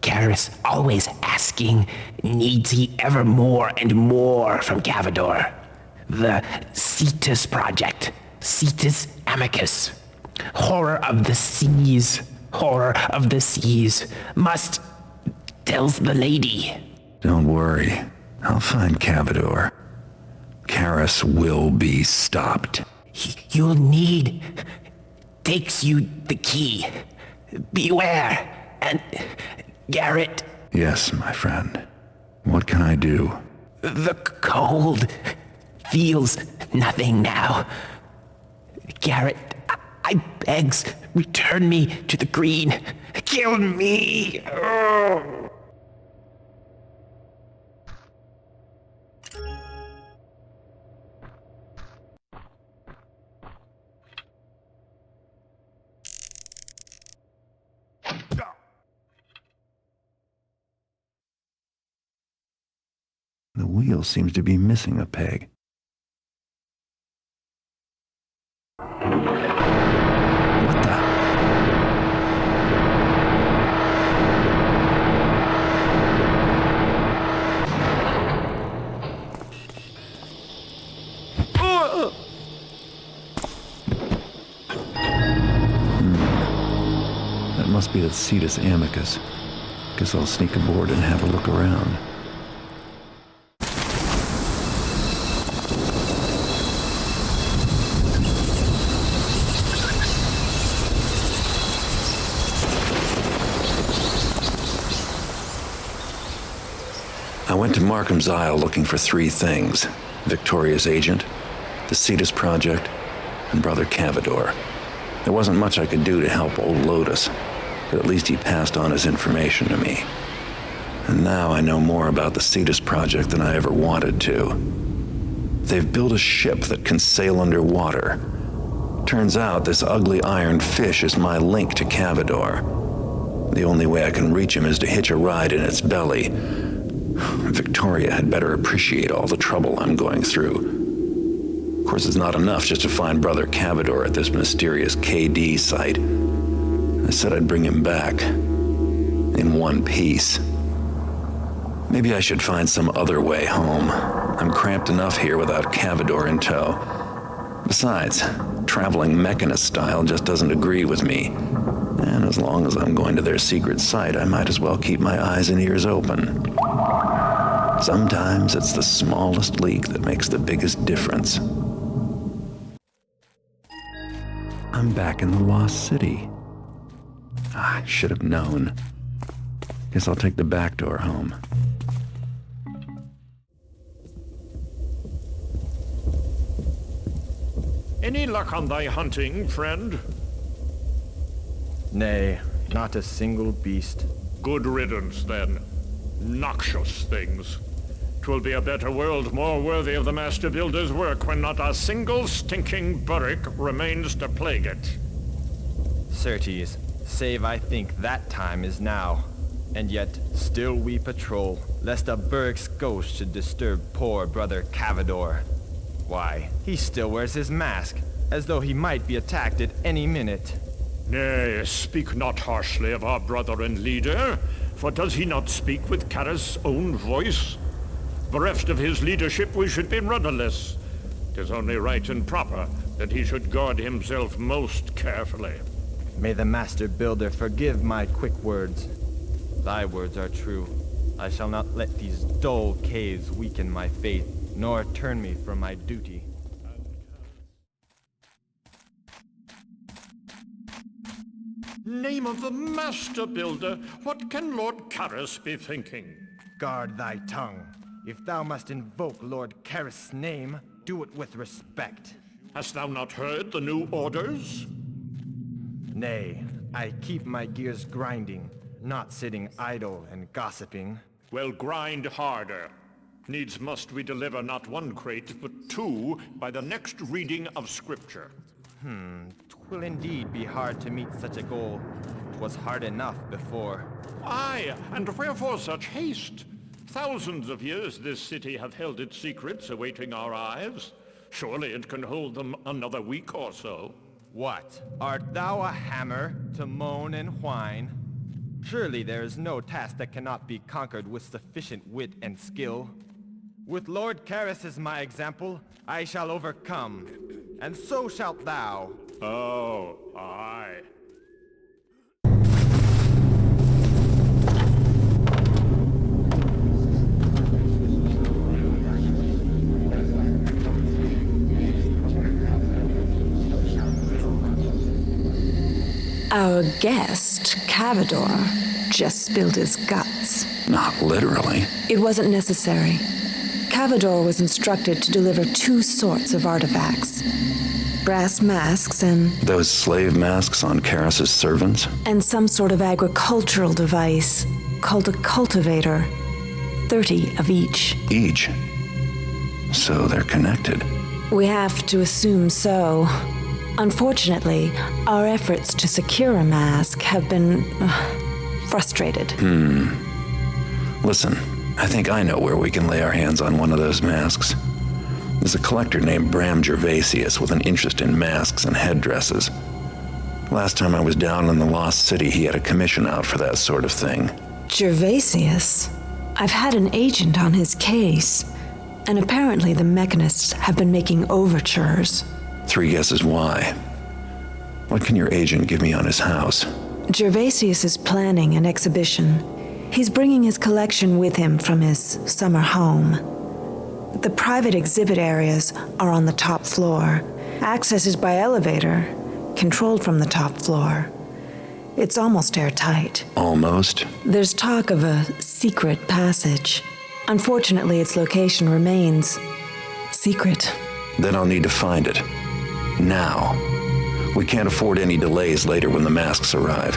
Karras always asking, needs he ever more and more from Cavador. The Cetus project. Cetus Amicus. Horror of the seas. Horror of the seas. Must, tells the lady. Don't worry. I'll find Cavador. Karras will be stopped. You'll need... takes you the key. Beware. And... Garrett. Yes, my friend. What can I do? The cold feels nothing now. Garrett, I begs, return me to the green. Kill me. Oh. The wheel seems to be missing a peg. What the? That must be the Cetus Amicus. Guess I'll sneak aboard and have a look around. I went to Markham's Isle looking for three things: Viktoria's agent, the Cetus project, and Brother Cavador. There wasn't much I could do to help old Lotus, but at least he passed on his information to me. And now I know more about the Cetus project than I ever wanted to. They've built a ship that can sail underwater. Turns out this ugly iron fish is my link to Cavador. The only way I can reach him is to hitch a ride in its belly. Viktoria had better appreciate all the trouble I'm going through. Of course, it's not enough just to find Brother Cavador at this mysterious KD site. I said I'd bring him back. In one piece. Maybe I should find some other way home. I'm cramped enough here without Cavador in tow. Besides, traveling Mechanist style just doesn't agree with me. And as long as I'm going to their secret site, I might as well keep my eyes and ears open. Sometimes it's the smallest leak that makes the biggest difference. I'm back in the Lost City. I should have known. Guess I'll take the back door home. Any luck on thy hunting, friend? Nay, not a single beast. Good riddance, then. Noxious things. 'Twill be a better world, more worthy of the Master Builder's work, when not a single stinking burrick remains to plague it. Certes, save I think that time is now. And yet, still we patrol, lest a burrick's ghost should disturb poor Brother Cavador. Why, he still wears his mask, as though he might be attacked at any minute. Nay, speak not harshly of our brother and leader, for does he not speak with Karras' own voice? Bereft of his leadership, we should be rudderless. 'Tis only right and proper that he should guard himself most carefully. May the Master Builder forgive my quick words. Thy words are true. I shall not let these dull caves weaken my faith, nor turn me from my duty. Name of the Master Builder, what can Lord Karras be thinking? Guard thy tongue. If thou must invoke Lord Karras' name, do it with respect. Hast thou not heard the new orders? Nay, I keep my gears grinding, not sitting idle and gossiping. Well, grind harder. Needs must we deliver not one crate, but two, by the next reading of Scripture. 'Twill indeed be hard to meet such a goal. 'Twas hard enough before. Aye, and wherefore such haste? Thousands of years this city hath held its secrets awaiting our eyes. Surely it can hold them another week or so. What? Art thou a hammer to moan and whine? Surely there is no task that cannot be conquered with sufficient wit and skill. With Lord Karras as my example, I shall overcome, and so shalt thou. Oh, aye. Our guest, Cavador, just spilled his guts. Not literally. It wasn't necessary. Cavador was instructed to deliver 2 sorts of artifacts. Brass masks and... Those slave masks on Karras' servants? And some sort of agricultural device called a cultivator. 30 of each. Each? So they're connected. We have to assume so. Unfortunately, our efforts to secure a mask have been... frustrated. Listen, I think I know where we can lay our hands on one of those masks. There's a collector named Bram Gervasius with an interest in masks and headdresses. Last time I was down in the Lost City, he had a commission out for that sort of thing. Gervasius? I've had an agent on his case, and apparently the Mechanists have been making overtures. 3 guesses why. What can your agent give me on his house? Gervasius is planning an exhibition. He's bringing his collection with him from his summer home. The private exhibit areas are on the top floor. Access is by elevator, controlled from the top floor. It's almost airtight. Almost? There's talk of a secret passage. Unfortunately, its location remains secret. Then I'll need to find it. Now. We can't afford any delays later when the masks arrive.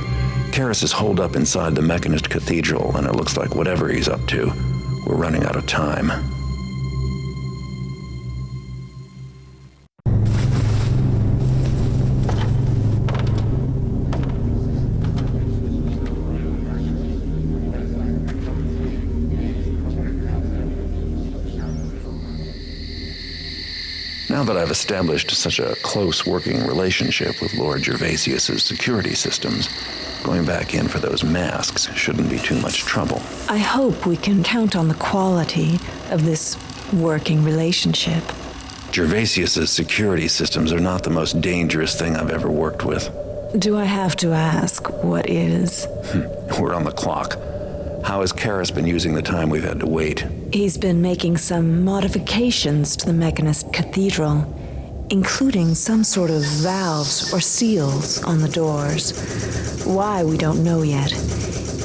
Karras is holed up inside the Mechanist Cathedral, and it looks like whatever he's up to, we're running out of time. Now that I've established such a close working relationship with Lord Gervasius's security systems, going back in for those masks shouldn't be too much trouble. I hope we can count on the quality of this working relationship. Gervasius's security systems are not the most dangerous thing I've ever worked with. Do I have to ask what is? We're on the clock. How has Karras been using the time we've had to wait? He's been making some modifications to the Mechanist Cathedral, including some sort of valves or seals on the doors. Why, we don't know yet.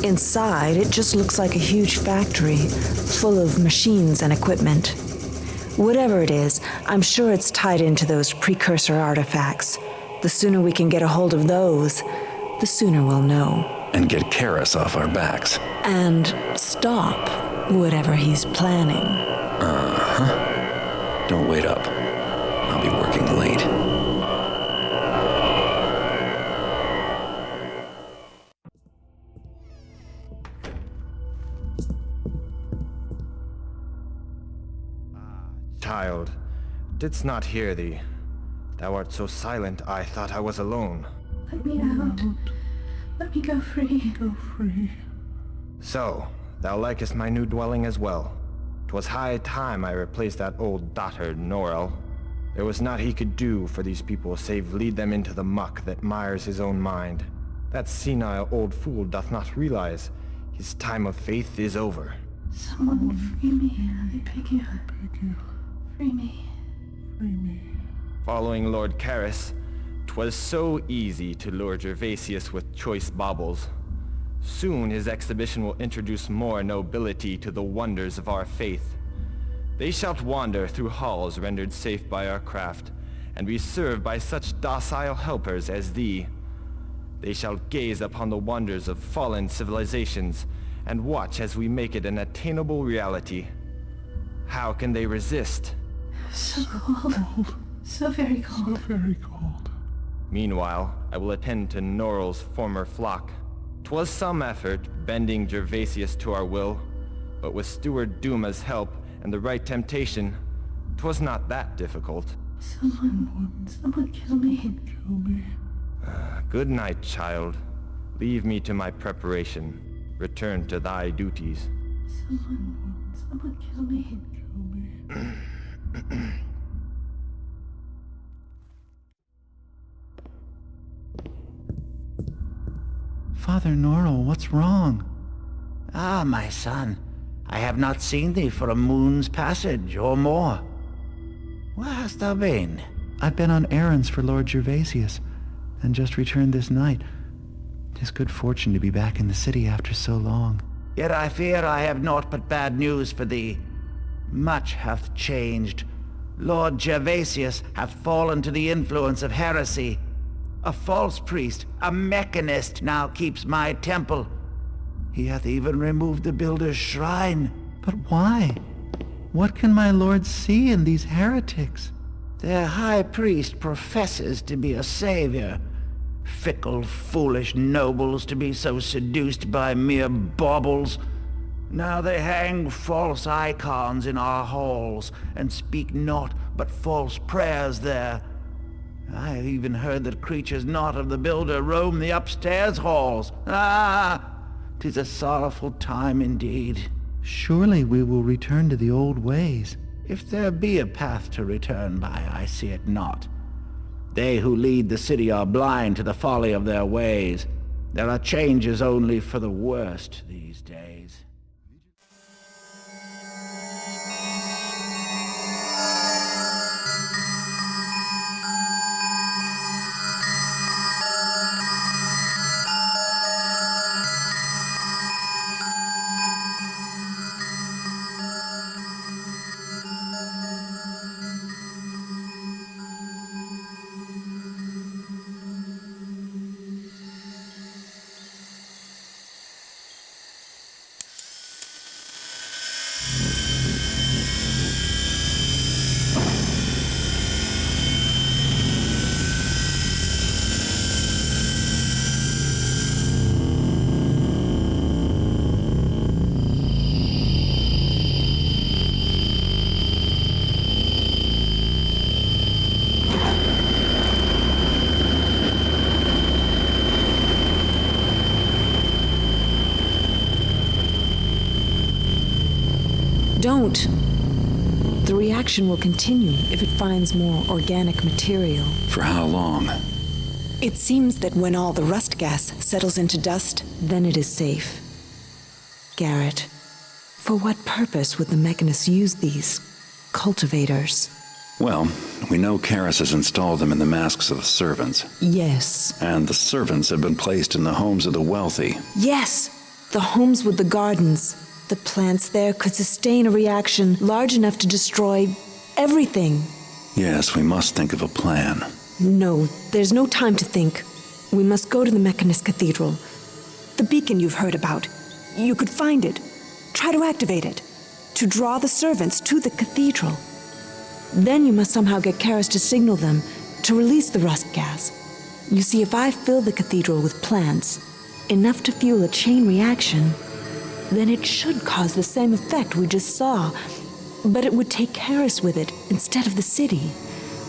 Inside, it just looks like a huge factory, full of machines and equipment. Whatever it is, I'm sure it's tied into those precursor artifacts. The sooner we can get a hold of those, the sooner we'll know. And get Karras off our backs. And stop whatever he's planning. Uh-huh. Don't wait up. I'll be working late. Child, didst not hear thee. Thou art so silent, I thought I was alone. Let me out. Let me go free. Go free. So, thou likest my new dwelling as well. 'Twas high time I replaced that old dotard Norrell. There was naught he could do for these people save lead them into the muck that mires his own mind. That senile old fool doth not realize his time of faith is over. Someone free me, I beg you. I beg you. Free me. Free me. Following Lord Karras, 'twas so easy to lure Gervasius with choice baubles. Soon his exhibition will introduce more nobility to the wonders of our faith. They shall wander through halls rendered safe by our craft, and be served by such docile helpers as thee. They shall gaze upon the wonders of fallen civilizations, and watch as we make it an attainable reality. How can they resist? So cold. So very cold. So very cold. Meanwhile, I will attend to Norrell's former flock. 'Twas some effort, bending Gervasius to our will. But with Steward Duma's help and the right temptation, 'twas not that difficult. Someone kill me. Good night, child. Leave me to my preparation. Return to thy duties. Someone kill me. Father Norrell, what's wrong? Ah, my son. I have not seen thee for a moon's passage or more. Where hast thou been? I've been on errands for Lord Gervasius, and just returned this night. 'Tis good fortune to be back in the city after so long. Yet I fear I have naught but bad news for thee. Much hath changed. Lord Gervasius hath fallen to the influence of heresy. A false priest, a mechanist, now keeps my temple. He hath even removed the builder's shrine. But why? What can my lord see in these heretics? Their high priest professes to be a savior. Fickle, foolish nobles to be so seduced by mere baubles. Now they hang false icons in our halls, and speak naught but false prayers there. I have even heard that creatures not of the builder roam the upstairs halls. Ah! 'Tis a sorrowful time indeed. Surely we will return to the old ways. If there be a path to return by, I see it not. They who lead the city are blind to the folly of their ways. There are changes only for the worst these days. Don't. The reaction will continue if it finds more organic material. For how long? It seems that when all the rust gas settles into dust, then it is safe. Garrett, for what purpose would the Mechanists use these cultivators? Well, we know Karras has installed them in the masks of the servants. Yes. And the servants have been placed in the homes of the wealthy. Yes! The homes with the gardens. The plants there could sustain a reaction large enough to destroy everything. Yes, we must think of a plan. No, there's no time to think. We must go to the Mechanist Cathedral. The beacon you've heard about. You could find it. Try to activate it. To draw the servants to the cathedral. Then you must somehow get Karras to signal them to release the rust gas. You see, if I fill the cathedral with plants, enough to fuel a chain reaction, then it should cause the same effect we just saw. But it would take Karras with it instead of the city.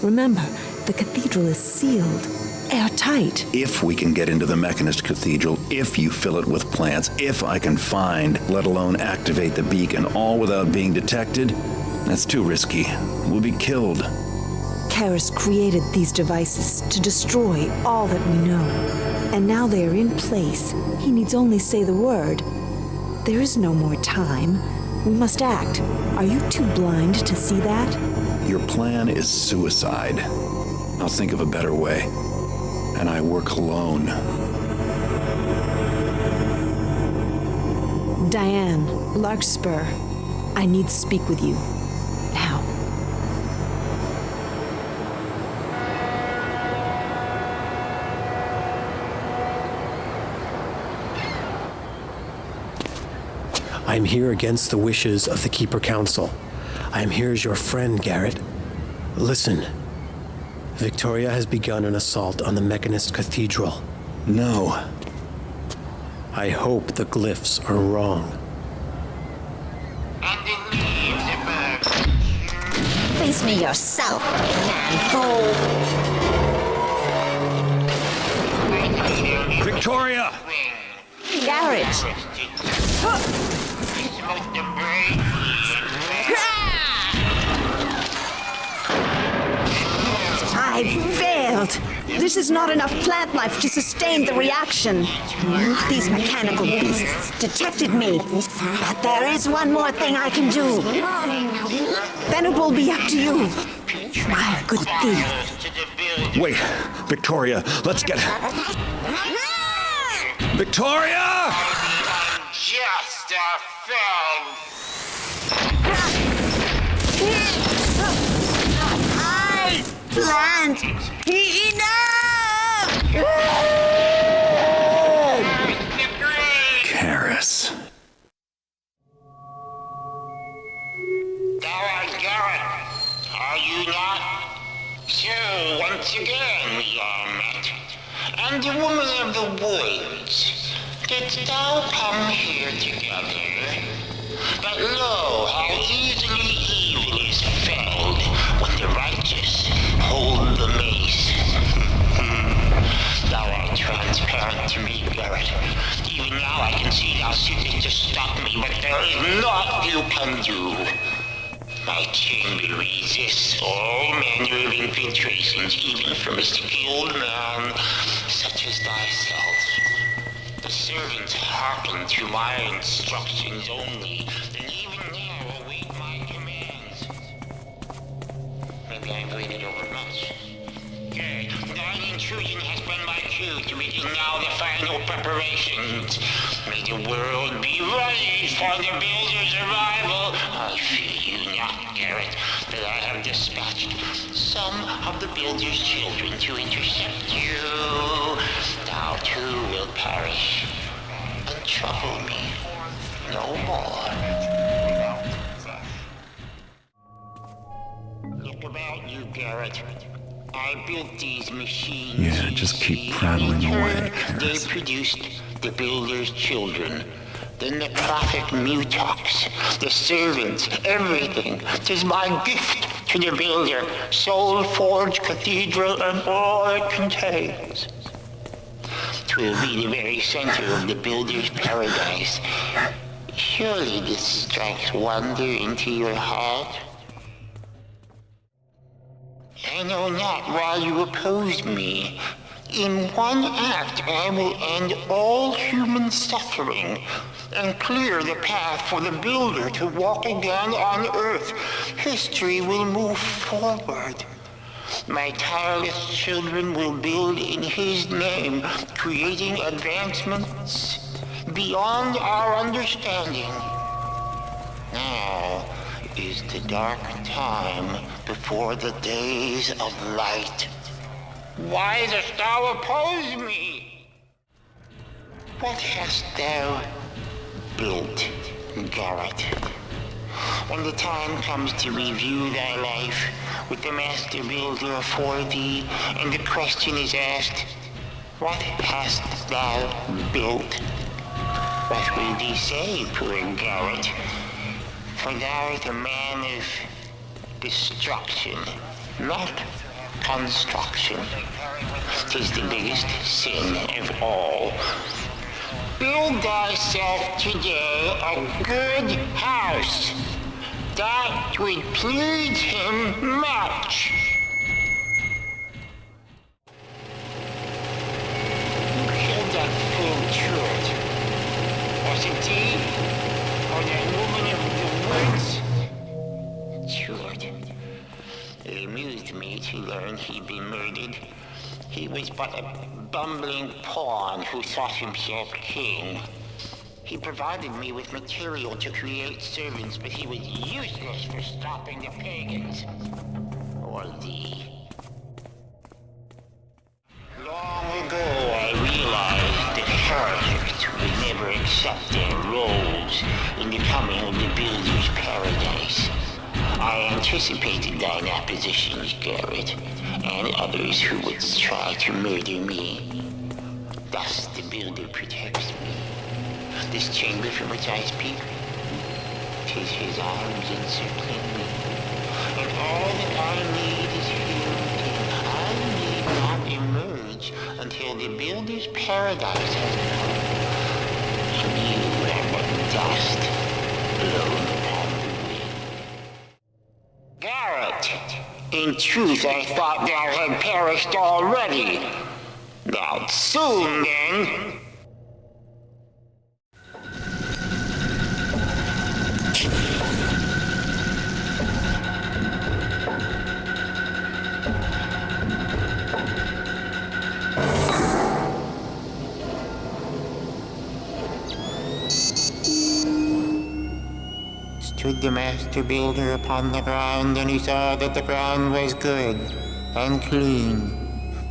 Remember, the cathedral is sealed, airtight. If we can get into the Mechanist Cathedral, if you fill it with plants, if I can find, let alone activate the beacon, all without being detected, that's too risky. We'll be killed. Karras created these devices to destroy all that we know. And now they are in place. He needs only say the word. There is no more time. We must act. Are you too blind to see that? Your plan is suicide. I'll think of a better way. And I work alone. Diane, Larkspur, I need to speak with you. Now. I am here against the wishes of the Keeper Council. I am here as your friend, Garrett. Listen. Viktoria has begun an assault on the Mechanist Cathedral. No. I hope the glyphs are wrong. Face me yourself, man fool. Viktoria! Garrett. I failed. This is not enough plant life to sustain the reaction. These mechanical beasts detected me. But there is one more thing I can do. Then it will be up to you, my good thief. Wait, Viktoria, let's get... Viktoria! Just a film. Plant! Enough! Karras. Thou art Garrett, are you not? So, once again we are met. And the woman of the woods, didst thou come here together? But lo, how easily evil is felled when the righteous hold the mace. Thou art transparent to me, Garrett. Even now I can see thou seekest to stop me, but there is naught you can do. My chamber resists all manner of infiltrations, even from a skilled man such as thyself. The servants hearken to my instructions only, and even now await my commands. Maybe I've waited overmuch. Good. Thine intrusion has been my cue to begin now the final preparations. May the world be ready for the builder's arrival. I fear you not, Garrett, that I have dispatched some of the builder's children to intercept you. Thou too will perish and trouble me no more. Look about you, Garrett. I built these machines. Yeah, just keep prattling away, They Karras. produced the builder's children. Then the prophet Mutox, the servants, everything. 'Tis my gift to the builder, Soulforge, cathedral, and all it contains. 'Twill be the very center of the builder's paradise. Surely this strikes wonder into your heart? I know not why you oppose me. In one act I will end all human suffering and clear the path for the builder to walk again on Earth. History will move forward. My tireless children will build in his name, creating advancements beyond our understanding. Now is the dark time before the days of light. Why dost thou oppose me? What hast thou built, Garrett? When the time comes to review thy life with the master builder afore thee, and the question is asked, what hast thou built? What will thee say, poor Garrett? For thou art a man of destruction, not construction. 'Tis the biggest sin of all. Build thyself today a good house. That would please him much. Who killed that fool Truart? Was it thee? Or that woman of the woods? Truart. It amused me to learn he'd been murdered. He was but a bumbling pawn who thought himself king. He provided me with material to create servants, but he was useless for stopping the pagans. Or thee. Long ago I realized that heretics would never accept their roles in the coming of the Builder's Paradise. I anticipated thine oppositions, Garrett, and others who would try to murder me. Thus the Builder protects me. This chamber from which I speak, 'tis his arms encircling me. And all that I need is humility. I need not emerge until the builder's paradise has come. And you are but dust blown upon the wind. Garrett! In truth, I thought thou had perished already. Not soon, then. Stood the master builder upon the ground, and he saw that the ground was good and clean.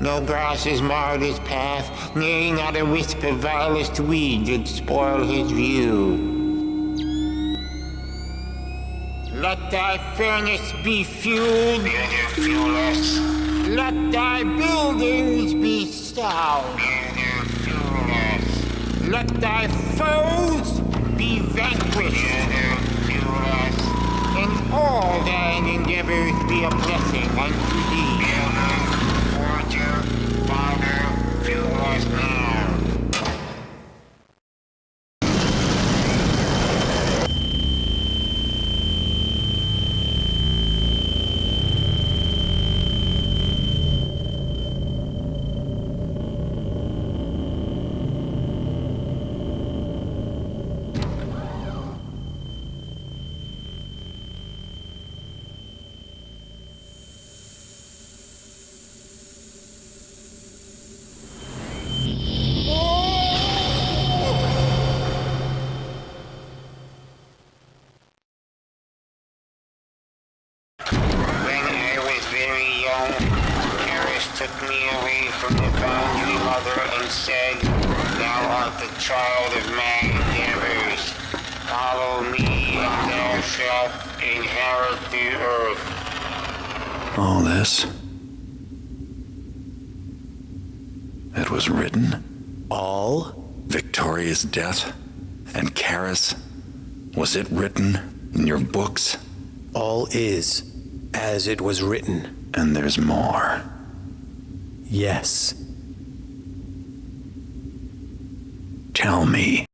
No grasses marred his path, nay, not a wisp of vilest weed did spoil his view. Let thy furnace be fueled, builder, fuel us. Let thy buildings be sound, builder, fuel us. Let thy foes be vanquished, builder, fuel us. And all thine endeavors be a blessing unto thee, builder, forger, father, fuel us now. Took me away from the boundary mother and said, thou art the child of my endeavors. Follow me and thou shalt inherit the earth. All this? It was written? All? Viktoria's death? And Karras? Was it written in your books? All is as it was written. And there's more. Yes. Tell me.